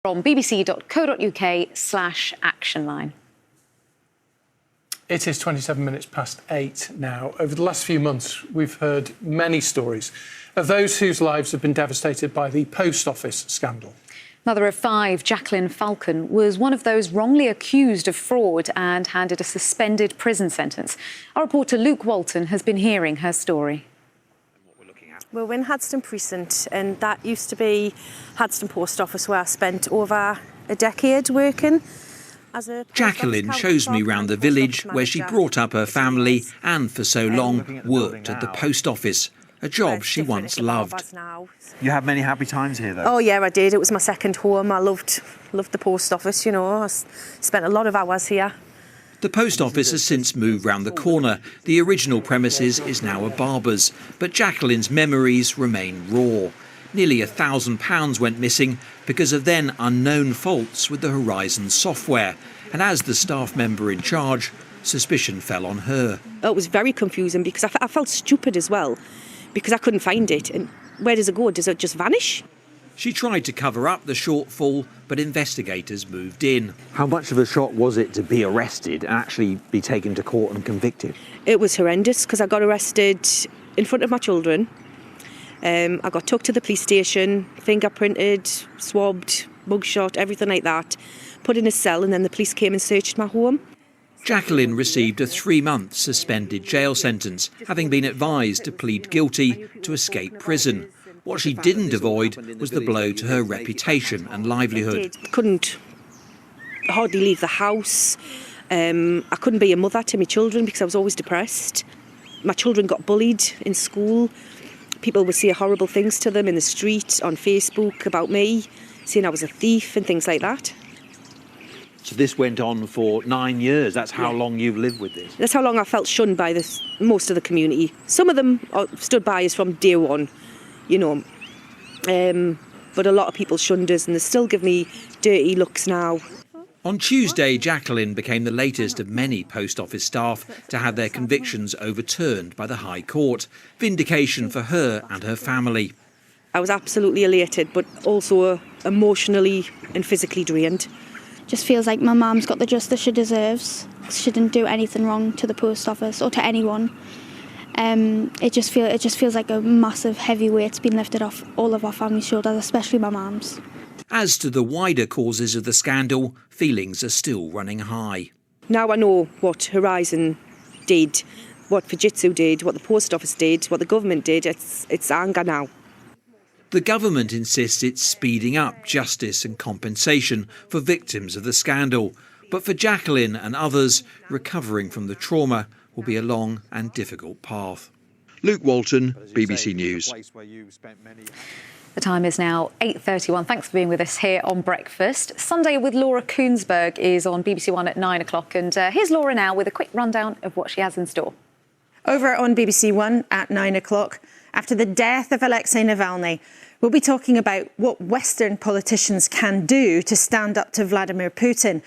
On bbc.co.uk/actionline. It is 27 minutes past 8 now. Over the last few months, we've heard many stories of those whose lives have been devastated by the Post Office scandal. Mother of 5, Jacqueline Falcon, was one of those wrongly accused of fraud and handed a suspended prison sentence. Our reporter Luke Walton has been hearing her story. We're in Hadston Precinct, and that used to be Hadston Post Office, where I spent over a decade working. Jacqueline shows me round the village where she brought up her family and for so long worked at the post office, a job she once loved. You had many happy times here, though? Oh yeah, I did. It was my second home. I loved the post office, you know. I spent a lot of hours here. The post office has since moved round the corner. The original premises is now a barber's, but Jacqueline's memories remain raw. Nearly £1,000 went missing because of then unknown faults with the Horizon software. And as the staff member in charge, suspicion fell on her. It was very confusing because I felt stupid as well, because I couldn't find it. And where does it go? Does it just vanish? She tried to cover up the shortfall, but investigators moved in. How much of a shock was it to be arrested and actually be taken to court and convicted? It was horrendous because I got arrested in front of my children. I got took to the police station, fingerprinted, swabbed, mugshot, everything like that, put in a cell, and then the police came and searched my home. Jacqueline received a 3-month suspended jail sentence, having been advised to plead guilty to escape prison. What she didn't avoid was the blow to her reputation and livelihood. Couldn't hardly leave the house. I couldn't be a mother to my children because I was always depressed. My children got bullied in school. People would say horrible things to them in the street, on Facebook about me, saying I was a thief and things like that. So this went on for 9 years. That's how long you've lived with this? That's how long I felt shunned by most of the community. Some of them stood by us from day one, you know. But a lot of people shunned us, and they still give me dirty looks now. On Tuesday, Jacqueline became the latest of many post office staff to have their convictions overturned by the High Court. Vindication for her and her family. I was absolutely elated, but also emotionally and physically drained. Just feels like my mum's got the justice she deserves. She didn't do anything wrong to the post office or to anyone. It just feels like a massive heavy weight's been lifted off all of our family's shoulders, especially my mum's. As to the wider causes of the scandal, feelings are still running high. Now I know what Horizon did, what Fujitsu did, what the post office did, what the government did. It's anger now. The government insists it's speeding up justice and compensation for victims of the scandal. But for Jacqueline and others, recovering from the trauma will be a long and difficult path. Luke Walton, BBC News. The time is now 8:31. Thanks for being with us here on Breakfast. Sunday with Laura Koonsberg is on BBC One at 9 o'clock. And here's Laura now with a quick rundown of what she has in store. Over on BBC One at 9 o'clock, after the death of Alexei Navalny, we'll be talking about what Western politicians can do to stand up to Vladimir Putin.